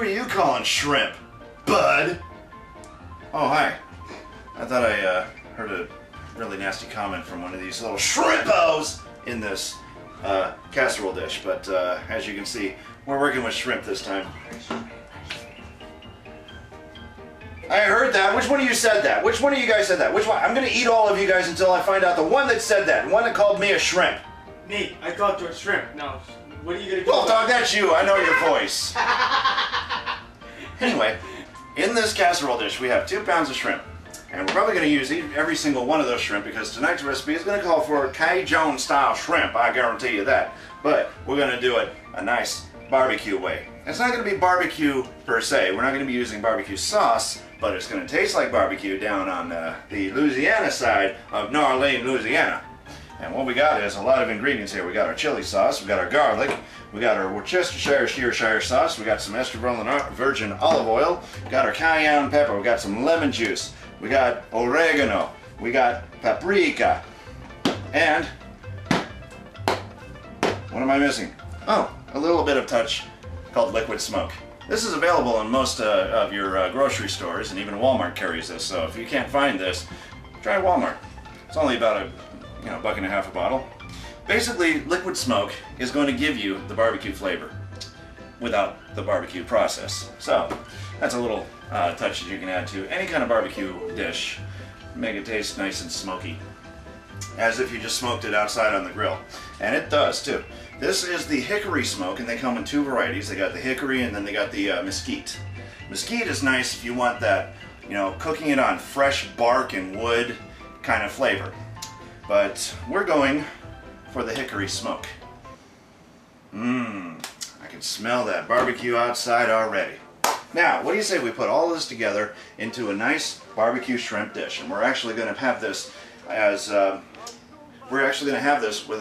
are you calling shrimp, bud? Oh, hi. I thought I heard a really nasty comment from one of these little shrimpos in this casserole dish, but as you can see, we're working with shrimp this time. I heard that. Which one of you said that? Which one of you guys said that? Which one? I'm going to eat all of you guys until I find out the one that said that. The one that called me a shrimp. Me. I called you a shrimp. Now, what are you going to do? Well, dog, that's you. I know your voice. Anyway, in this casserole dish, we have 2 pounds of shrimp. And we're probably going to use every single one of those shrimp because tonight's recipe is going to call for Cajun-style shrimp. I guarantee you that. But we're going to do it a nice barbecue way. It's not going to be barbecue per se. We're not going to be using barbecue sauce, but it's going to taste like barbecue down on the Louisiana side of New Orleans, Louisiana. And what we got is a lot of ingredients here. We got our chili sauce, we got our garlic, we got our Worcestershire sauce, we got some extra virgin olive oil, we got our cayenne pepper, we got some lemon juice, we got oregano, we got paprika, and what am I missing? Oh, a little bit of touch called liquid smoke. This is available in most of your grocery stores, and even Walmart carries this, so if you can't find this, try Walmart. It's only about $1.50 a bottle. Basically, liquid smoke is going to give you the barbecue flavor without the barbecue process. So that's a little touch that you can add to any kind of barbecue dish. Make it taste nice and smoky, as if you just smoked it outside on the grill. And it does too. This is the hickory smoke, and they come in 2 varieties. They got the hickory and then they got the mesquite. Mesquite is nice if you want that, cooking it on fresh bark and wood kind of flavor. But we're going for the hickory smoke. I can smell that barbecue outside already. Now, what do you say we put all of this together into a nice barbecue shrimp dish? And we're actually going to have this as, with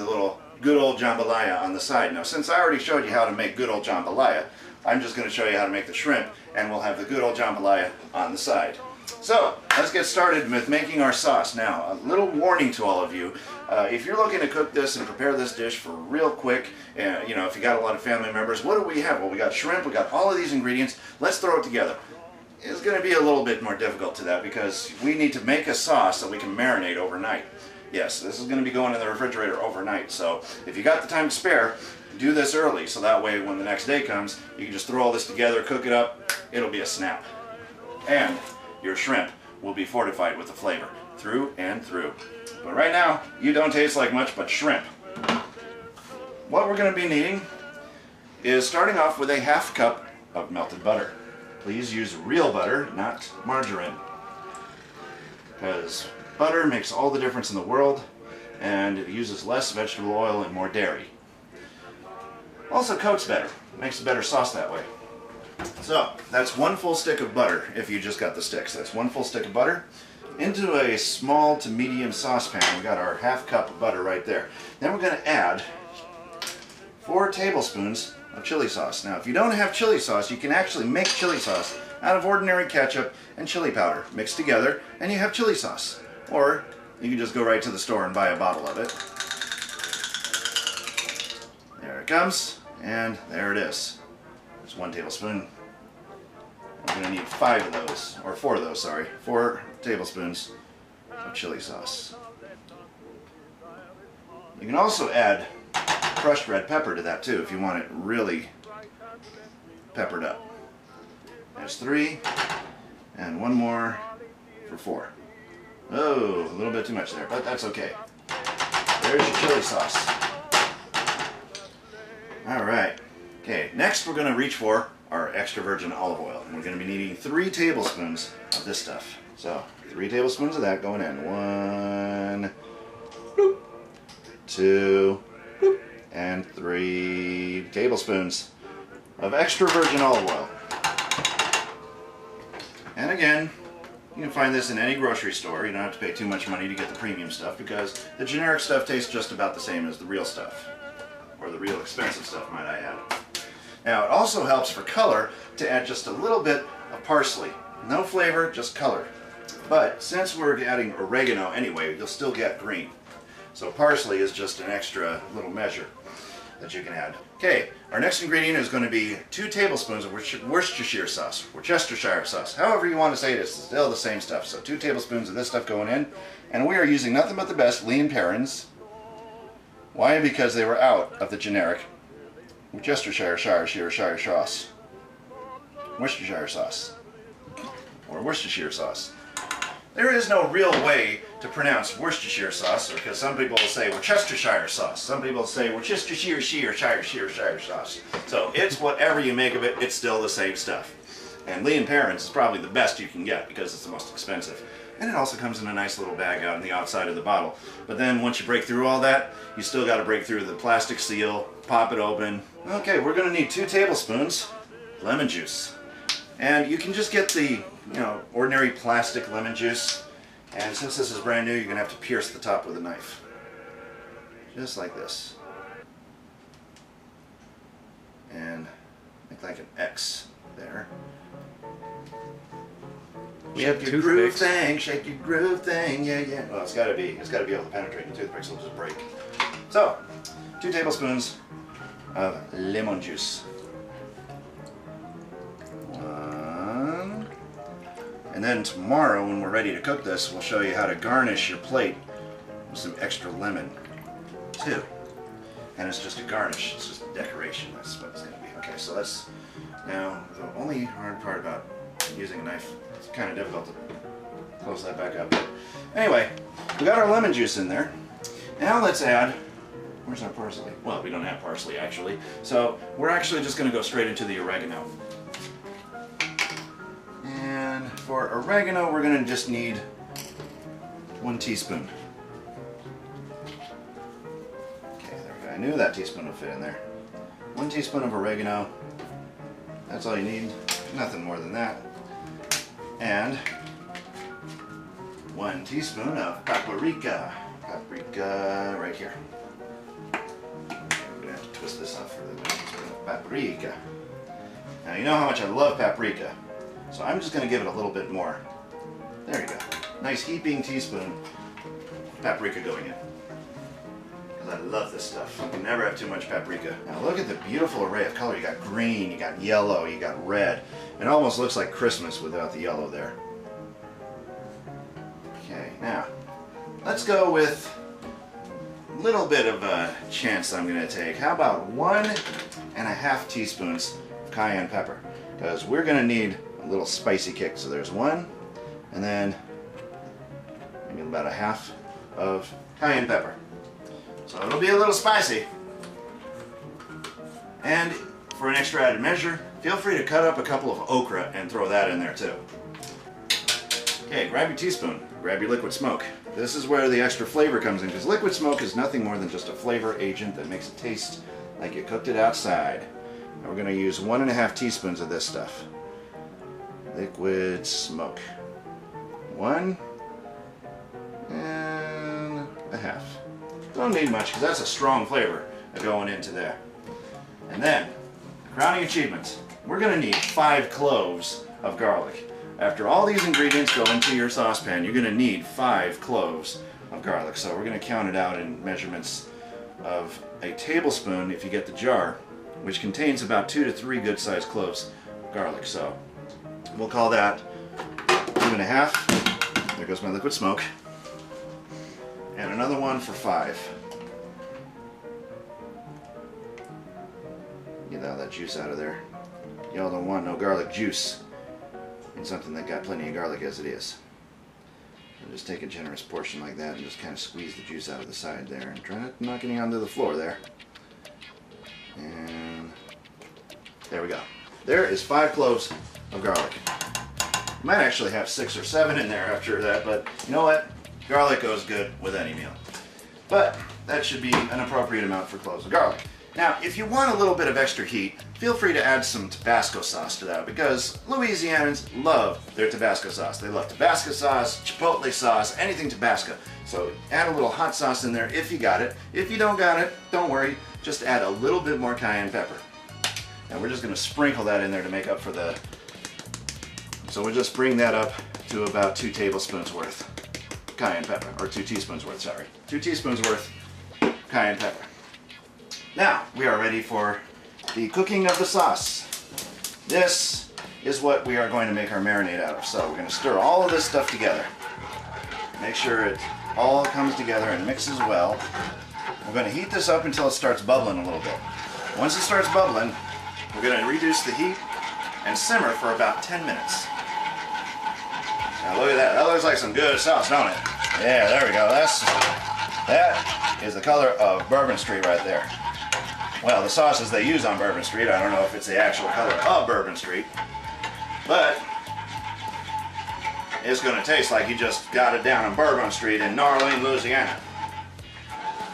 a little Good Ol Jambalaya on the side. Now, since I already showed you how to make Good Ol Jambalaya, I'm just going to show you how to make the shrimp, and we'll have the Good Ol Jambalaya on the side. So, let's get started with making our sauce. Now, a little warning to all of you. If you're looking to cook this and prepare this dish for real quick, if you got a lot of family members, what do we have? Well, we got shrimp, we got all of these ingredients. Let's throw it together. It's going to be a little bit more difficult to that because we need to make a sauce that we can marinate overnight. Yes, this is going to be going in the refrigerator overnight, so if you got the time to spare, do this early, so that way when the next day comes, you can just throw all this together, cook it up, it'll be a snap. And your shrimp will be fortified with the flavor, through and through. But right now, you don't taste like much but shrimp. What we're going to be needing is starting off with a ½ cup of melted butter. Please use real butter, not margarine, because butter makes all the difference in the world, and it uses less vegetable oil and more dairy. Also coats better, makes a better sauce that way. So, that's 1 full stick of butter if you just got the sticks. That's 1 full stick of butter into a small to medium saucepan. We got our ½ cup of butter right there. Then we're going to add 4 tablespoons of chili sauce. Now, if you don't have chili sauce, you can actually make chili sauce out of ordinary ketchup and chili powder mixed together, and you have chili sauce. Or you can just go right to the store and buy a bottle of it. There it comes, and there it is. There's 1 tablespoon. I'm going to need 5 of those, or 4 of those, sorry. 4 tablespoons of chili sauce. You can also add crushed red pepper to that too if you want it really peppered up. There's 3, and 1 more for 4. Oh, a little bit too much there, but that's okay. There's your chili sauce. Alright. Okay, next we're going to reach for our extra virgin olive oil. And we're going to be needing 3 tablespoons of this stuff. So, 3 tablespoons of that going in. 1, bloop, 2, bloop, and 3 tablespoons of extra virgin olive oil. And again, you can find this in any grocery store. You don't have to pay too much money to get the premium stuff because the generic stuff tastes just about the same as the real stuff. Or the real expensive stuff, might I add. Now, it also helps for color to add just a little bit of parsley. No flavor, just color. But since we're adding oregano anyway, you'll still get green. So parsley is just an extra little measure that you can add. Okay, our next ingredient is going to be 2 tablespoons of Worcestershire sauce, however you want to say it, it's still the same stuff. So 2 tablespoons of this stuff going in, and we are using nothing but the best lean parents. Why? Because they were out of the generic Worcestershire sauce. Worcestershire sauce. Or Worcestershire sauce. There is no real way to pronounce Worcestershire sauce, because some people will say Worcestershire sauce. Some people say Worcestershire sauce. So it's whatever you make of it, it's still the same stuff. And Lee & Perrins is probably the best you can get because it's the most expensive. And it also comes in a nice little bag out on the outside of the bottle. But then once you break through all that, you still got to break through the plastic seal, pop it open. Okay, we're going to need 2 tablespoons lemon juice. And you can just get the, ordinary plastic lemon juice. And since this is brand new, you're going to have to pierce the top with a knife. Just like this. And make like an X there. We have Shake your groove toothpicks. thing, shake your groove thing, yeah, yeah. Well, it's got to be able to penetrate. The toothpicks will just break. So, 2 tablespoons of lemon juice. 1. And then tomorrow, when we're ready to cook this, we'll show you how to garnish your plate with some extra lemon. 2. And it's just a garnish. It's just decoration. That's what it's going to be. Okay, so that's now the only hard part about using a knife. It's kind of difficult to close that back up. But anyway, we got our lemon juice in there. Now let's add, where's our parsley? Well, we don't have parsley actually. So we're actually just going to go straight into the oregano. And for oregano, we're going to just need 1 teaspoon. Okay, there we go. I knew that teaspoon would fit in there. 1 teaspoon of oregano. That's all you need. Nothing more than that. And 1 teaspoon of paprika. Paprika right here. I'm gonna have to twist this off for the 1 teaspoon of paprika. Now you know how much I love paprika, so I'm just gonna give it a little bit more. There you go. Nice heaping teaspoon of paprika going in. Because I love this stuff. You can never have too much paprika. Now look at the beautiful array of color. You got green, you got yellow, you got red. It almost looks like Christmas without the yellow there. Okay, now let's go with a little bit of a chance I'm going to take. How about 1.5 teaspoons of cayenne pepper? Because we're going to need a little spicy kick. So there's 1, and then maybe about 1/2 of cayenne pepper. So it'll be a little spicy. And for an extra added measure, feel free to cut up a couple of okra and throw that in there too. Okay, grab your teaspoon, grab your liquid smoke. This is where the extra flavor comes in, because liquid smoke is nothing more than just a flavor agent that makes it taste like you cooked it outside. And we're going to use 1.5 teaspoons of this stuff. Liquid smoke. 1.5. Don't need much, because that's a strong flavor going into there. And then, crowning achievements, we're going to need 5 cloves of garlic. After all these ingredients go into your saucepan, you're going to need 5 cloves of garlic. So we're going to count it out in measurements of a tablespoon if you get the jar, which contains about 2 to 3 good-sized cloves of garlic. So we'll call that 2.5. There goes my liquid smoke. And another one for 5. Get all that juice out of there. Y'all don't want no garlic juice in something that got plenty of garlic as it is. So just take a generous portion like that and just kind of squeeze the juice out of the side there and try not to knock any onto the floor there. And there we go. There is 5 cloves of garlic. You might actually have 6 or 7 in there after that, but you know what? Garlic goes good with any meal. But that should be an appropriate amount for cloves of garlic. Now, if you want a little bit of extra heat, feel free to add some Tabasco sauce to that, because Louisianans love their Tabasco sauce. They love Tabasco sauce, Chipotle sauce, anything Tabasco. So add a little hot sauce in there if you got it. If you don't got it, don't worry. Just add a little bit more cayenne pepper. And we're just going to sprinkle that in there to make up for the... So we'll just bring that up to about 2 tablespoons worth cayenne pepper, or 2 teaspoons worth, sorry. 2 teaspoons worth cayenne pepper. Now, we are ready for the cooking of the sauce. This is what we are going to make our marinade out of. So we're going to stir all of this stuff together. Make sure it all comes together and mixes well. We're going to heat this up until it starts bubbling a little bit. Once it starts bubbling, we're going to reduce the heat and simmer for about 10 minutes. Now look at that. That looks like some good sauce, don't it? Yeah, there we go. That is the color of Bourbon Street right there. Well, the sauces they use on Bourbon Street, I don't know if it's the actual color of Bourbon Street, but it's going to taste like you just got it down on Bourbon Street in New Orleans, Louisiana.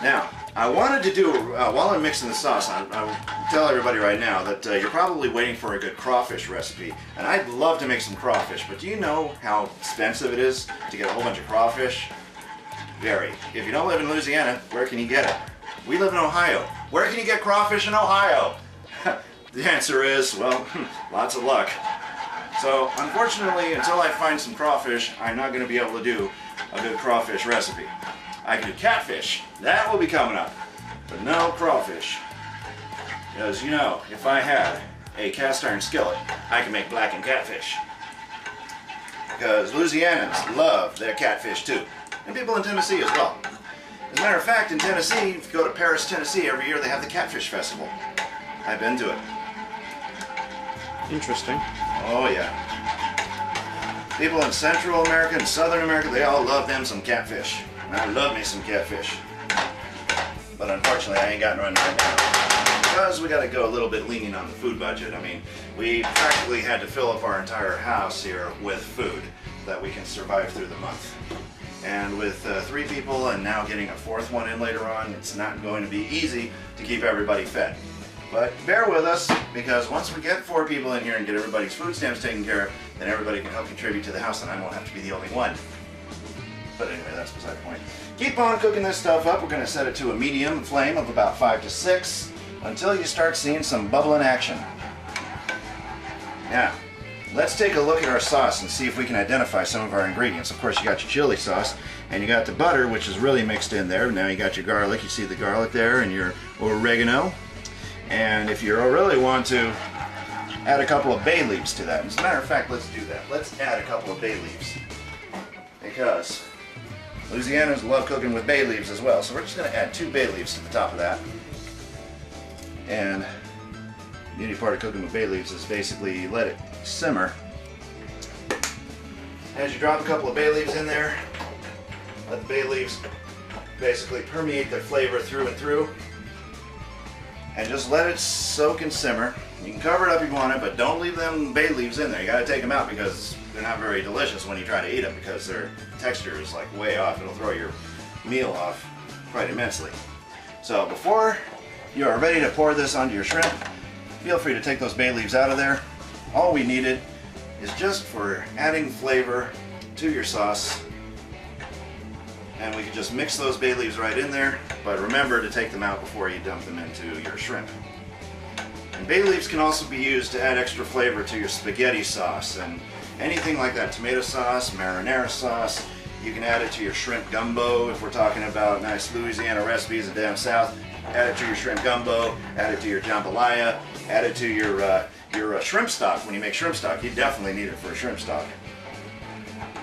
Now, I wanted to do, while I'm mixing the sauce, I'll tell everybody right now that you're probably waiting for a good crawfish recipe. And I'd love to make some crawfish, but do you know how expensive it is to get a whole bunch of crawfish? Very. If you don't live in Louisiana, where can you get it? We live in Ohio. Where can you get crawfish in Ohio? The answer is, well, lots of luck. So, unfortunately, until I find some crawfish, I'm not going to be able to do a good crawfish recipe. I can do catfish. That will be coming up. But no crawfish. Because, you know, if I had a cast iron skillet, I can make blackened catfish. Because Louisianans love their catfish too. And people in Tennessee as well. As a matter of fact, in Tennessee, if you go to Paris, Tennessee, every year they have the Catfish Festival. I've been to it. Interesting. Oh yeah. People in Central America and Southern America, they all love them some catfish. And I love me some catfish. But unfortunately, I ain't got none right now. Because we got to go a little bit lenient on the food budget. I mean, we practically had to fill up our entire house here with food that we can survive through the month. And with 3 people and now getting a 4th one in later on, it's not going to be easy to keep everybody fed. But bear with us, because once we get 4 people in here and get everybody's food stamps taken care of, then everybody can help contribute to the house and I won't have to be the only one. But anyway, that's beside the point. Keep on cooking this stuff up. We're going to set it to a medium flame of about 5 to 6 until you start seeing some bubbling action. Now, let's take a look at our sauce and see if we can identify some of our ingredients. Of course, you got your chili sauce, and you got the butter, which is really mixed in there. Now you got your garlic. You see the garlic there, and your oregano. And if you really want to add a couple of bay leaves to that. As a matter of fact, let's do that. Let's add a couple of bay leaves. Because Louisianans love cooking with bay leaves as well. So we're just going to add 2 bay leaves to the top of that. And the beauty part of cooking with bay leaves is basically you let it simmer. As you drop a couple of bay leaves in there, let the bay leaves basically permeate their flavor through and through. And just let it soak and simmer. You can cover it up if you want it, but don't leave them bay leaves in there. You got to take them out because they're not very delicious when you try to eat them, because their texture is like way off. It'll throw your meal off quite immensely. So before you are ready to pour this onto your shrimp, feel free to take those bay leaves out of there. All we needed is just for adding flavor to your sauce. And we can just mix those bay leaves right in there, but remember to take them out before you dump them into your shrimp. And bay leaves can also be used to add extra flavor to your spaghetti sauce and anything like that. Tomato sauce, marinara sauce. You can add it to your shrimp gumbo if we're talking about nice Louisiana recipes down south. Add it to your shrimp gumbo, add it to your jambalaya, add it to your shrimp stock. When you make shrimp stock, you definitely need it for a shrimp stock.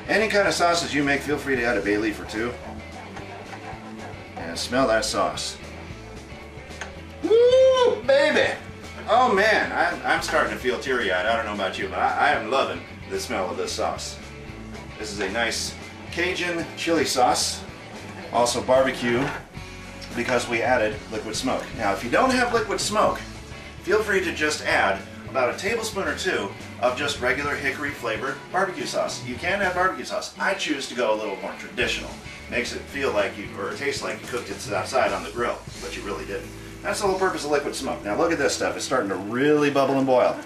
Any kind of sauces you make, feel free to add a bay leaf or 2. And smell that sauce. Woo, baby! Oh man, I'm starting to feel teary-eyed. I don't know about you, but I am loving the smell of this sauce. This is a nice Cajun chili sauce, also barbecue, because we added liquid smoke. Now, if you don't have liquid smoke, feel free to just add about a tablespoon or 2 of just regular hickory flavored barbecue sauce. You can add barbecue sauce. I choose to go a little more traditional. Makes it feel like you, or taste like you cooked it outside on the grill, but you really didn't. That's the whole purpose of liquid smoke. Now look at this stuff. It's starting to really bubble and boil.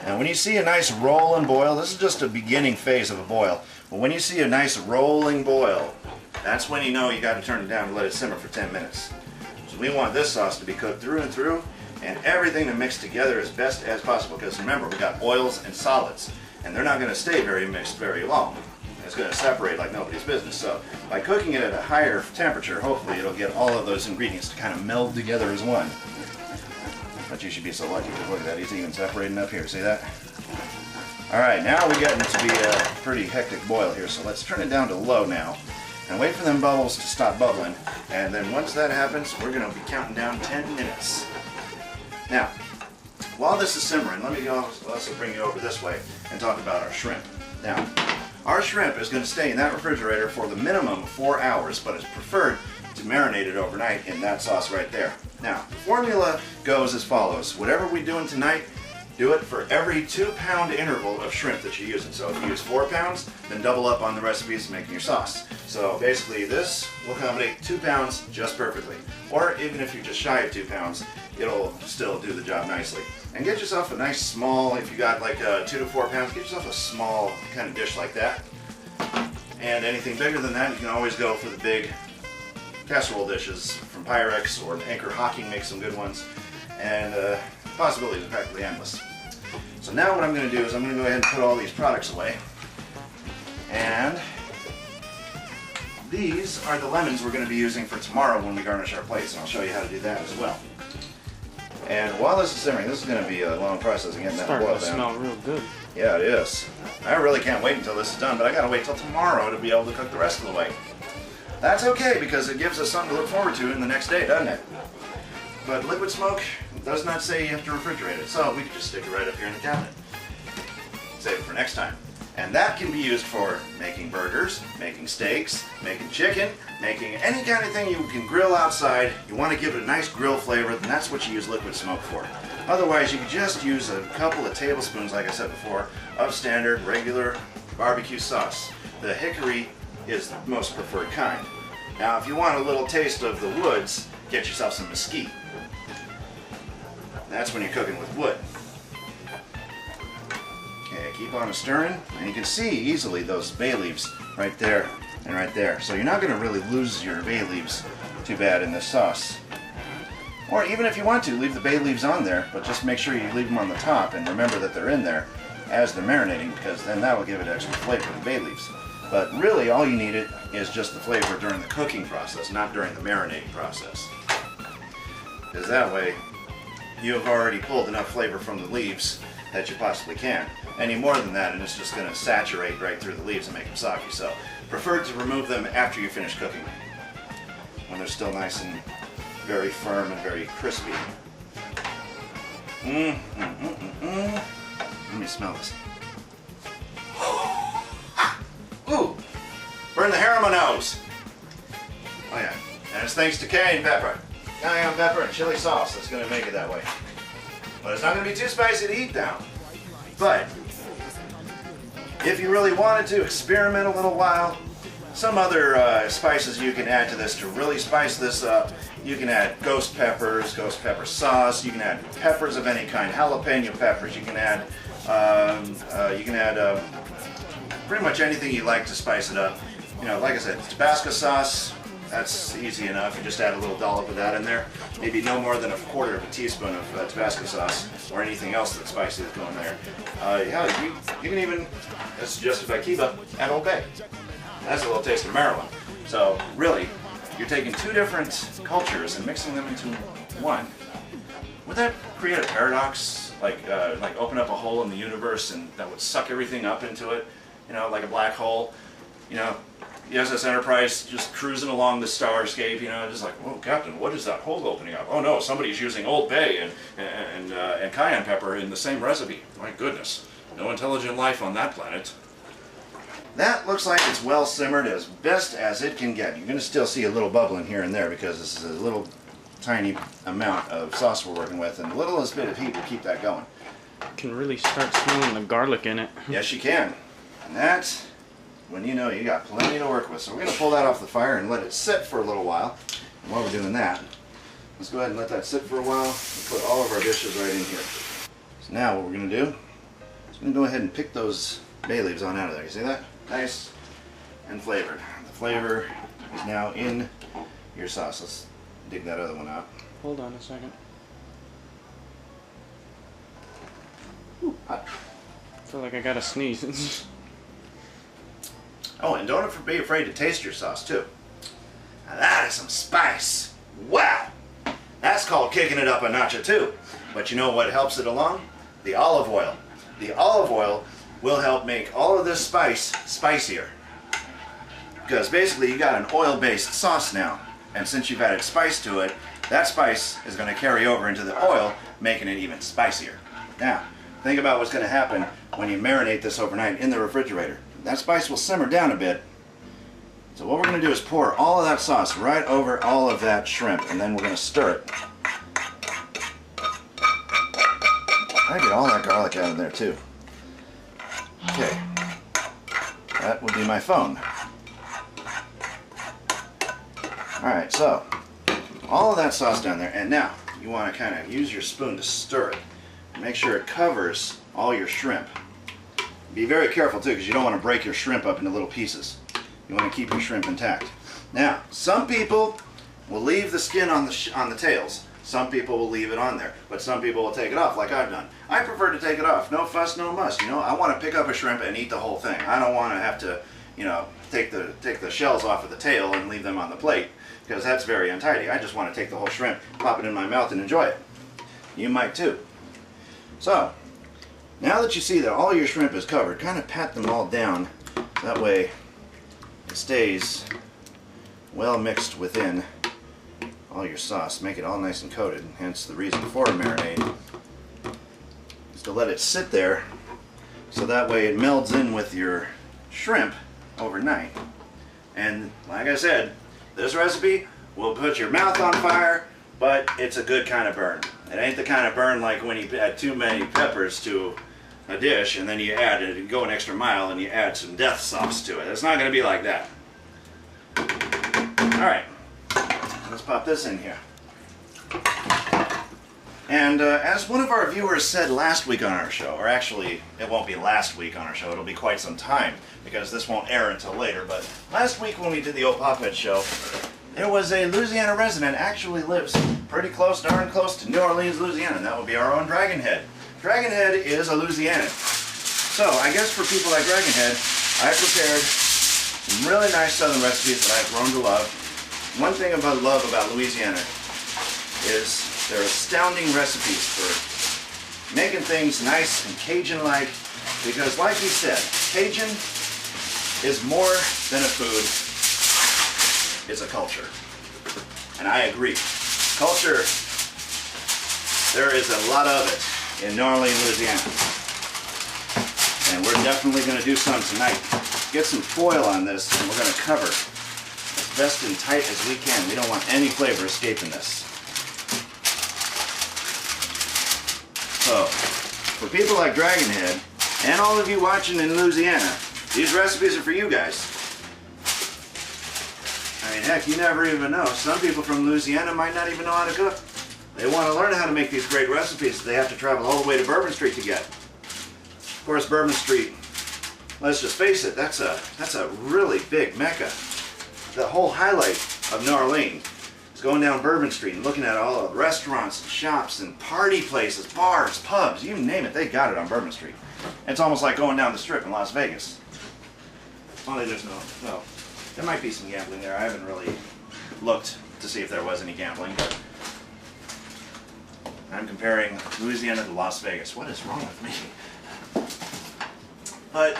And when you see a nice roll and boil, this is just a beginning phase of a boil. But when you see a nice rolling boil, that's when you know you got to turn it down and let it simmer for 10 minutes. So we want this sauce to be cooked through and through, and everything to mix together as best as possible, because remember, we got oils and solids, and they're not going to stay very mixed very long. It's going to separate like nobody's business. So by cooking it at a higher temperature, hopefully it'll get all of those ingredients to kind of meld together as one. But you should be so lucky because look at that, he's even separating up here. See that? Alright, now we're getting to be a pretty hectic boil here, so let's turn it down to low now. And wait for them bubbles to stop bubbling. And then once that happens, we're going to be counting down 10 minutes. Now, while this is simmering, let me also bring you over this way and talk about our shrimp. Now, our shrimp is going to stay in that refrigerator for the minimum of 4 hours, but it's preferred to marinate it overnight in that sauce right there. Now, the formula goes as follows. Whatever we're doing tonight, do it for every 2-pound interval of shrimp that you're using. So if you use 4 pounds, then double up on the recipes making your sauce. So basically this will accommodate 2 pounds just perfectly. Or even if you're just shy of 2 pounds, it'll still do the job nicely. And get yourself a nice small, if you got like 2 to 4 pounds, get yourself a small kind of dish like that. And anything bigger than that, you can always go for the big casserole dishes from Pyrex, or Anchor Hocking makes some good ones. And possibilities are practically endless. So now what I'm going to do is I'm going to go ahead and put all these products away. And these are the lemons we're going to be using for tomorrow when we garnish our plates, and I'll show you how to do that as well. And while this is simmering, this is going to be a long process of getting that boiled down. It's starting to smell real good. Yeah, it is. I really can't wait until this is done, but I got to wait till tomorrow to be able to cook the rest of the way. That's okay, because it gives us something to look forward to in the next day, doesn't it? But liquid smoke does not say you have to refrigerate it, so we can just stick it right up here in the cabinet. Save it for next time. And that can be used for making burgers, making steaks, making chicken, making any kind of thing you can grill outside. You want to give it a nice grill flavor, then that's what you use liquid smoke for. Otherwise, you can just use a couple of tablespoons, like I said before, of standard, regular barbecue sauce. The hickory is the most preferred kind. Now, if you want a little taste of the woods, get yourself some mesquite. That's when you're cooking with wood. Okay, keep on stirring, and you can see easily those bay leaves right there and right there. So you're not going to really lose your bay leaves too bad in this sauce. Or even if you want to, leave the bay leaves on there, but just make sure you leave them on the top and remember that they're in there as they're marinating, because then that will give it extra flavor, the bay leaves. But really all you need is just the flavor during the cooking process, not during the marinating process. Because that way, you have already pulled enough flavor from the leaves that you possibly can. Any more than that, and it's just going to saturate right through the leaves and make them soggy. So, prefer to remove them after you finish cooking, when they're still nice and very firm and very crispy. Let me smell this. Ooh! Burn the hair on my nose! Oh yeah, and it's thanks to cayenne pepper. Cayenne pepper and chili sauce that's going to make it that way. But it's not going to be too spicy to eat down. But if you really wanted to experiment a little while, some other spices you can add to this to really spice this up. You can add ghost peppers, ghost pepper sauce. You can add peppers of any kind, jalapeno peppers. You can add pretty much anything you like to spice it up. You know, like I said, Tabasco sauce. That's easy enough. You just add a little dollop of that in there. Maybe no more than a quarter of a teaspoon of Tabasco sauce or anything else that's spicy that's going there. Yeah, you can even, as suggested by Kiva, add Old Bay. That's a little taste of Maryland. So really, you're taking two different cultures and mixing them into one. Would that create a paradox? Like open up a hole in the universe and that would suck everything up into it? You know, like a black hole? You know, the SS Enterprise just cruising along the starscape, you know, just like, whoa, Captain, what is that hole opening up? Oh no, somebody's using Old Bay and cayenne pepper in the same recipe. My goodness, no intelligent life on that planet. That looks like it's well simmered as best as it can get. You're going to still see a little bubbling here and there because this is a little tiny amount of sauce we're working with, and the littlest bit of heat will keep that going. You can really start smelling the garlic in it. Yes, you can. And that's when you know you got plenty to work with. So we're going to pull that off the fire and let it sit for a little while. And while we're doing that, let's go ahead and let that sit for a while and put all of our dishes right in here. So now what we're going to do is we're going to go ahead and pick those bay leaves on out of there. You see that? Nice and flavored. The flavor is now in your sauce. Let's dig that other one out. Hold on a second. Ooh, hot. I feel like I gotta sneeze. Oh, and don't be afraid to taste your sauce too. Now that is some spice. Wow! That's called kicking it up a notch or two. But you know what helps it along? The olive oil. The olive oil will help make all of this spice spicier. Because basically you got an oil-based sauce now. And since you've added spice to it, that spice is going to carry over into the oil, making it even spicier. Now, think about what's going to happen when you marinate this overnight in the refrigerator. That spice will simmer down a bit. So what we're going to do is pour all of that sauce right over all of that shrimp, and then we're going to stir it. I get all that garlic out of there too. Okay, that would be my phone. Alright, so all of that sauce down there, and now you want to kind of use your spoon to stir it. Make sure it covers all your shrimp. Be very careful too, because you don't want to break your shrimp up into little pieces. You want to keep your shrimp intact. Now, some people will leave the skin on the tails. Some people will leave it on there, but some people will take it off, like I've done. I prefer to take it off. No fuss, no muss. You know, I want to pick up a shrimp and eat the whole thing. I don't want to have to, you know, take the shells off of the tail and leave them on the plate, because that's very untidy. I just want to take the whole shrimp, pop it in my mouth, and enjoy it. You might too. So, now that you see that all your shrimp is covered, kind of pat them all down. That way it stays well mixed within all your sauce. Make it all nice and coated. Hence the reason for a marinade is to let it sit there so that way it melds in with your shrimp overnight. And like I said, this recipe will put your mouth on fire, but it's a good kind of burn. It ain't the kind of burn like when you add too many peppers to a dish and then you add it and go an extra mile and you add some death sauce to it. It's not going to be like that. Alright, let's pop this in here. And as one of our viewers said last week on our show, or actually it won't be last week on our show, it'll be quite some time because this won't air until later, but last week when we did the old Pophead show, there was a Louisiana resident actually lives pretty close, darn close to New Orleans, Louisiana, and that would be our own Dragonhead. Dragonhead is a Louisianan. So I guess for people like Dragonhead, I prepared some really nice southern recipes that I've grown to love. One thing I love about Louisiana is their astounding recipes for making things nice and Cajun-like, because like he said, Cajun is more than a food, it's a culture. And I agree. Culture, there is a lot of it in New Orleans, Louisiana. And we're definitely going to do some tonight. Get some foil on this and we're going to cover as best and tight as we can. We don't want any flavor escaping this. So, for people like Dragonhead, and all of you watching in Louisiana, these recipes are for you guys. I mean, heck, you never even know. Some people from Louisiana might not even know how to cook. They want to learn how to make these great recipes. They have to travel all the way to Bourbon Street to get. Of course, Bourbon Street, let's just face it, that's a really big mecca. The whole highlight of New Orleans is going down Bourbon Street and looking at all the restaurants and shops and party places, bars, pubs, you name it, they got it on Bourbon Street. It's almost like going down the Strip in Las Vegas. Only there's no, there might be some gambling there. I haven't really looked to see if there was any gambling, but I'm comparing Louisiana to Las Vegas. What is wrong with me? But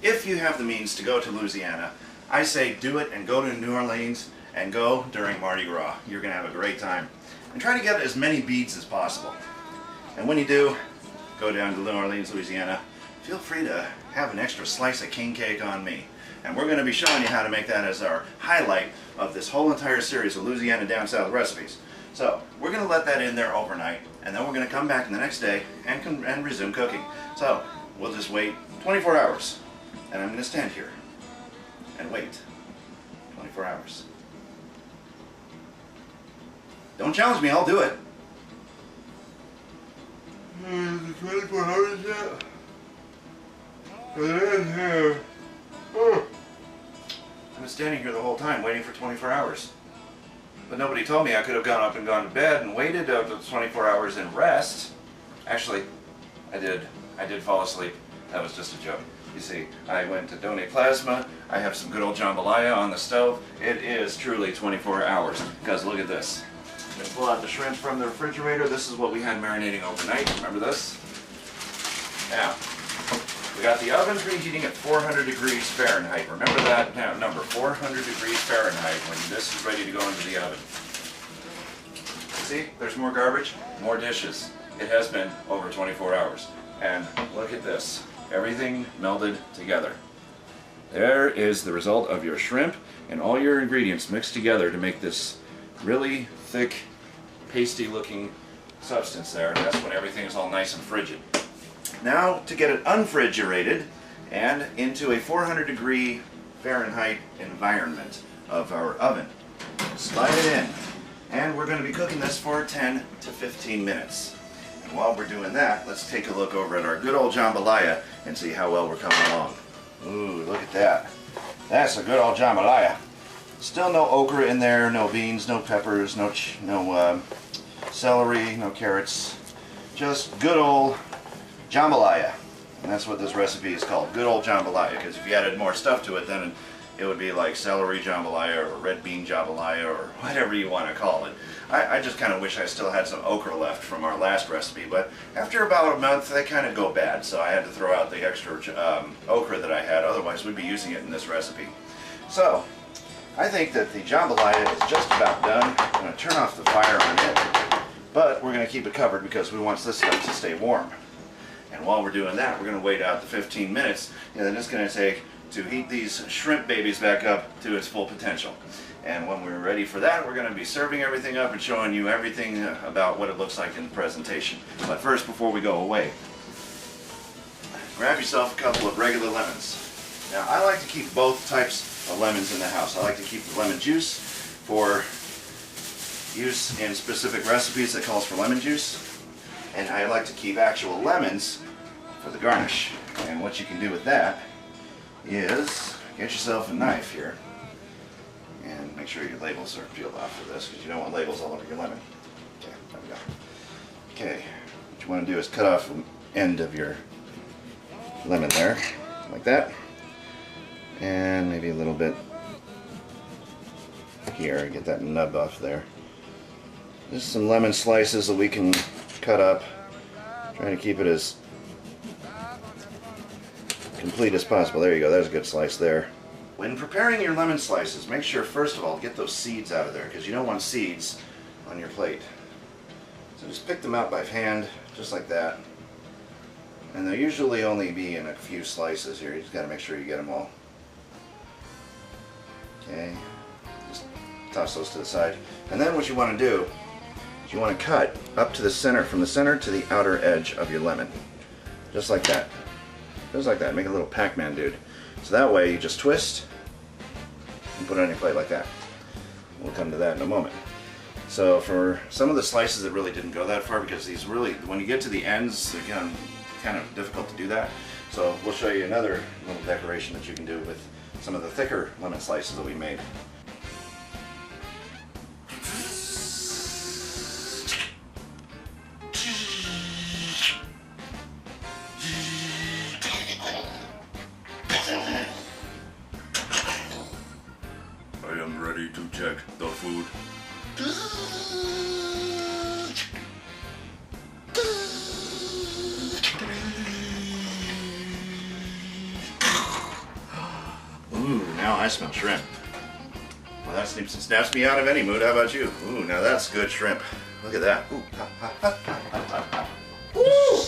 if you have the means to go to Louisiana, I say do it and go to New Orleans and go during Mardi Gras. You're going to have a great time. And try to get as many beads as possible. And when you do, go down to New Orleans, Louisiana, feel free to have an extra slice of king cake on me. And we're going to be showing you how to make that as our highlight of this whole entire series of Louisiana Down South recipes. So we're going to let that in there overnight, and then we're going to come back the next day and resume cooking. So we'll just wait 24 hours, and I'm going to stand here and wait 24 hours. Don't challenge me, I'll do it. 24 hours yet? I've been standing here the whole time waiting for 24 hours. But nobody told me I could have gone up and gone to bed and waited up to 24 hours and rest. Actually, I did fall asleep. That was just a joke. You see, I went to donate plasma. I have some good old jambalaya on the stove. It is truly 24 hours. Because look at this. and pull out the shrimp from the refrigerator. This is what we had marinating overnight. Remember this? Now, we got the oven preheating at 400 degrees Fahrenheit. Remember that number, 400 degrees Fahrenheit, when this is ready to go into the oven. See, there's more garbage, more dishes. It has been over 24 hours. And look at this. Everything melded together. There is the result of your shrimp and all your ingredients mixed together to make this really thick, pasty looking substance there. And that's when everything is all nice and frigid. Now to get it unfrigerated and into a 400 degree Fahrenheit environment of our oven. Slide it in. And we're going to be cooking this for 10 to 15 minutes. And while we're doing that, let's take a look over at our Good Ol Jambalaya and see how well we're coming along. Ooh, look at that. That's a Good Ol Jambalaya. Still no okra in there, no beans, no peppers, no celery, no carrots. Just Good Ol Jambalaya. And that's what this recipe is called, Good Ol Jambalaya, because if you added more stuff to it, then it would be like celery jambalaya or red bean jambalaya or whatever you want to call it. I just kind of wish I still had some okra left from our last recipe, but after about a month they kind of go bad, so I had to throw out the extra okra that I had, otherwise we'd be using it in this recipe. So, I think that the jambalaya is just about done. I'm going to turn off the fire on it, but we're going to keep it covered because we want this stuff to stay warm. And while we're doing that, we're going to wait out the 15 minutes, and then it's going to take to heat these shrimp babies back up to its full potential. And when we're ready for that, we're going to be serving everything up and showing you everything about what it looks like in the presentation. But first, before we go away, grab yourself a couple of regular lemons. Now, I like to keep both types of lemons in the house. I like to keep the lemon juice for use in specific recipes that calls for lemon juice. And I like to keep actual lemons for the garnish. And what you can do with that is get yourself a knife here and make sure your labels are peeled off for this because you don't want labels all over your lemon. Okay, there we go. Okay, what you want to do is cut off the end of your lemon there, like that, and maybe a little bit here, get that nub off there. Just some lemon slices that we can cut up, trying to keep it as complete as possible. There you go, there's a good slice there. When preparing your lemon slices, make sure first of all get those seeds out of there because you don't want seeds on your plate. So just pick them out by hand, just like that. And they'll usually only be in a few slices here. You just got to make sure you get them all. Okay, just toss those to the side. And then what you want to do is you want to cut up to the center, from the center to the outer edge of your lemon. Just like that. Just like that. Make a little Pac-Man dude. So that way you just twist and put it on your plate like that. We'll come to that in a moment. So for some of the slices it really didn't go that far because these really, when you get to the ends, they're kind of difficult to do that. So we'll show you another little decoration that you can do with some of the thicker lemon slices that we made. I am ready to check the food. Ooh, now I smell shrimp. Well, that snaps me out of any mood. How about you? Ooh, now that's good shrimp. Look at that. Ooh, ha, ha, ha, ha, ha, ha. Ooh,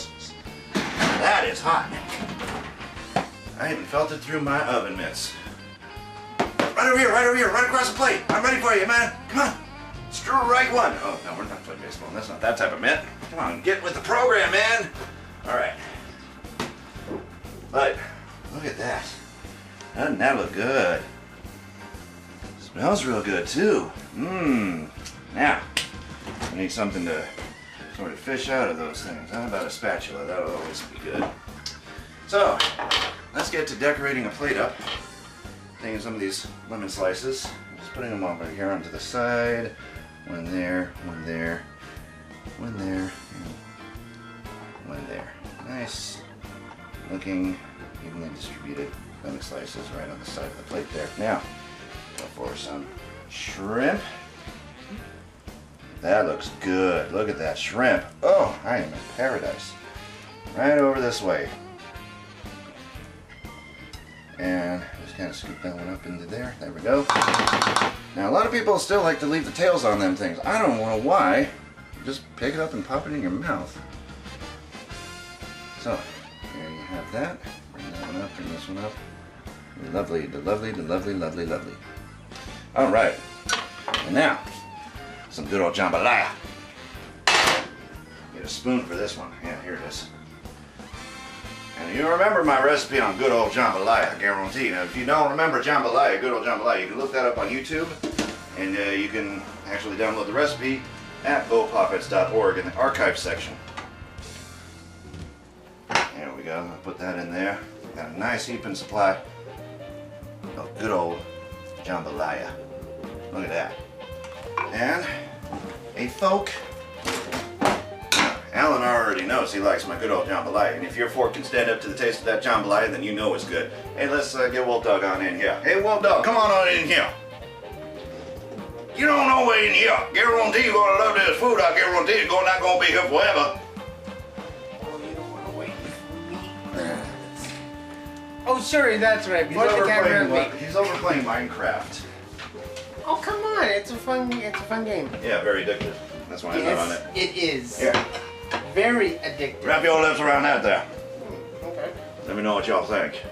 that is hot. I even felt it through my oven mitts. Right over here, right across the plate. I'm ready for you, man. Come on. Strike one. Oh, no, we're not playing baseball. That's not that type of mitt. Come on, get with the program, man. All right. But, look at that. Doesn't that look good? Smells real good, too. Mmm. Now, I need something to sort of fish out of those things. How about a spatula? That'll always be good. So, let's get to decorating a plate up. Taking some of these lemon slices, just putting them over here onto the side. One there, one there, one there, and one there. Nice looking, evenly distributed lemon slices right on the side of the plate there. Now, go for some shrimp. That looks good. Look at that shrimp. Oh, I am in paradise. Right over this way. And just kind of scoop that one up into there. There we go. Now, a lot of people still like to leave the tails on them things. I don't know why. Just pick it up and pop it in your mouth. So, here you have that. Bring that one up, bring this one up. Lovely, lovely, lovely, lovely, lovely. All right. And now, some good old jambalaya. Get a spoon for this one. Yeah, here it is. And you remember my recipe on Good Ol Jambalaya, I guarantee. Now, if you don't remember jambalaya, Good Ol Jambalaya, you can look that up on YouTube, and you can actually download the recipe at bopoppets.org in the archive section. There we go. I'll put that in there. Got a nice heaping supply of Good Ol Jambalaya. Look at that. And a fork. Alan already knows he likes my Good Ol Jambalaya, and if your fork can stand up to the taste of that jambalaya, then you know it's good. Hey, let's get Wolf Dog on in here. Hey, Wolf Dog, come on in here. You don't know we're in here. Guarantee you're gonna love this food. I guarantee it's not gonna be here forever. Oh, you don't want to wait for me. Oh, sure, that's right. He's Point the over, camera playing, at me. he's over playing Minecraft. Oh, come on! It's a fun game. Yeah, very addictive. That's why I'm not on it. It is. Here, Very addictive. wrap your lips around that there. Okay. Let me know what y'all think.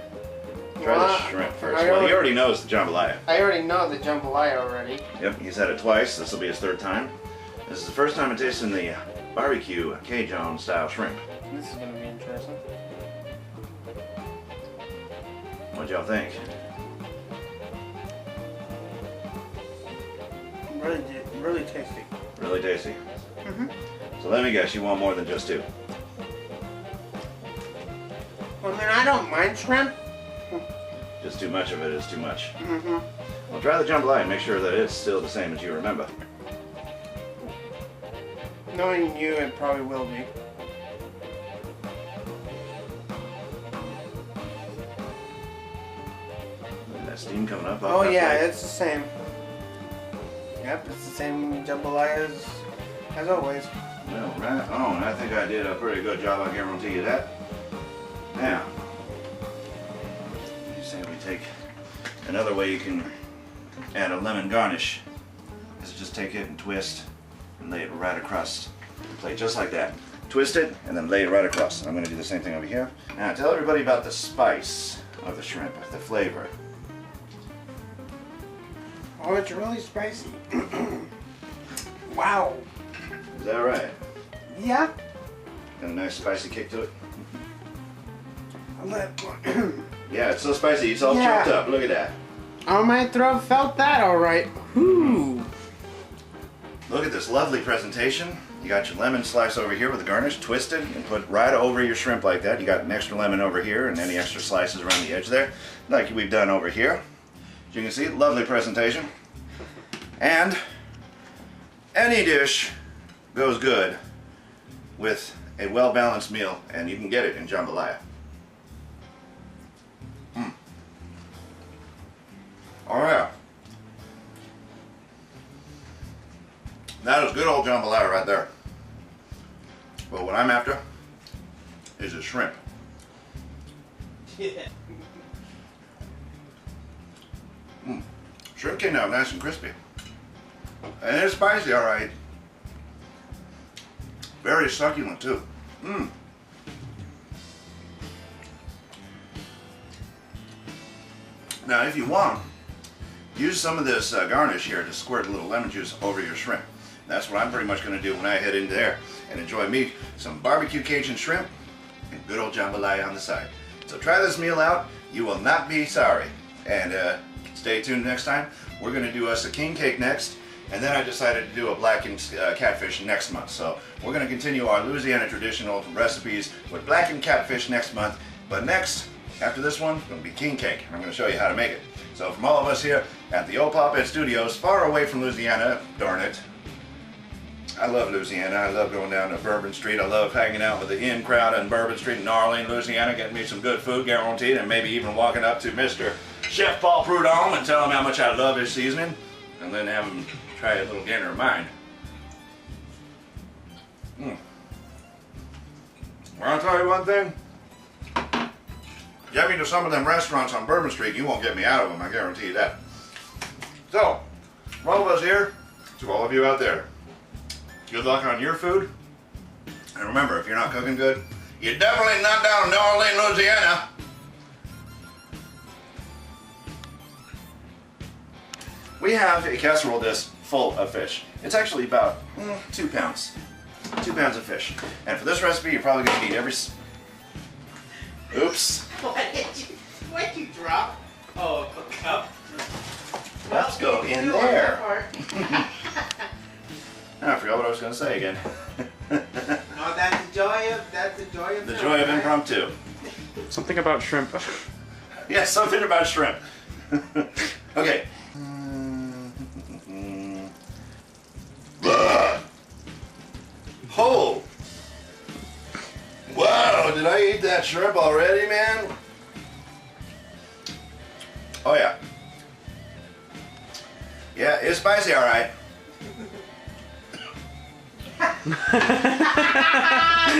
Try Well, the shrimp first. I Well, he already knows the jambalaya. I already know the jambalaya already. Yep, he's had it twice. This will be his third time. This is the first time I'm tasting the barbecue Cajun style shrimp. This is gonna be interesting. What y'all think? Really tasty. Really tasty. Mm-hmm. So let me guess, you want more than just two. I mean, I don't mind shrimp. Just too much of it is too much. Mm-hmm. Well, try the jambalaya and make sure that it's still the same as you remember. Knowing you, it probably will be. Look at that steam coming up. Oh yeah, it's the same. Yep, it's the same jambalaya as always. Well, right on. I think I did a pretty good job, I guarantee you that. Now, you say we take another way you can add a lemon garnish is just take it and twist and lay it right across the plate, just like that. Twist it and then lay it right across. I'm going to do the same thing over here. Now, tell everybody about the spice of the shrimp, the flavor. Oh, it's really spicy. Wow. Is that right? Yeah. Got a nice spicy kick to it? I'll let Yeah, it's so spicy, it's all Yeah. chopped up. Look at that. Oh, my throat felt that all right. Whoo. Look at this lovely presentation. You got your lemon slice over here with the garnish, twisted and put right over your shrimp like that. You got an extra lemon over here and any extra slices around the edge there, like we've done over here. As you can see, lovely presentation. And any dish goes good with a well-balanced meal, and you can get it in jambalaya. Oh yeah. That is good old jambalaya right there. But what I'm after is a shrimp. Yeah. Shrimp came out nice and crispy. And it's spicy, all right. Very succulent too. Now, if you want, use some of this garnish here to squirt a little lemon juice over your shrimp. That's what I'm pretty much going to do when I head in there and enjoy me some barbecue Cajun shrimp and good old jambalaya on the side. So try this meal out. You will not be sorry. And stay tuned next time. We're going to do us a king cake next. And then I decided to do a blackened catfish next month. So we're going to continue our Louisiana traditional recipes with blackened catfish next month. But next, after this one, it's going to be king cake. I'm going to show you how to make it. So from all of us here at the Old Pop Ed Studios, far away from Louisiana, darn it. I love Louisiana. I love going down to Bourbon Street. I love hanging out with the in crowd on Bourbon Street in Arlene, Louisiana, getting me some good food guaranteed, and maybe even walking up to Mr. Chef Paul Prudhomme and tell him how much I love his seasoning, and then have him try a little dinner of mine. I'll tell you one thing. Get me to some of them restaurants on Bourbon Street, you won't get me out of them, I guarantee you that. So, from all of us here, to all of you out there, good luck on your food. And remember, if you're not cooking good, you're definitely not down in New Orleans, Louisiana. We have a casserole dish full of fish. It's actually about 2 pounds. 2 pounds of fish. And for this recipe, you're probably going to need Oops. What'd you drop? Oh, a cup? Let's go in there. I forgot what I was going to say again. Oh, that's the joy of The joy of impromptu. Something about shrimp. Yeah, something about shrimp. Okay. Oh! Wow, did I eat that shrimp already, man? Oh yeah. Yeah, it's spicy, alright.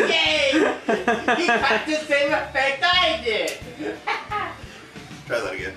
Yay! He got the same effect I did. Try that again.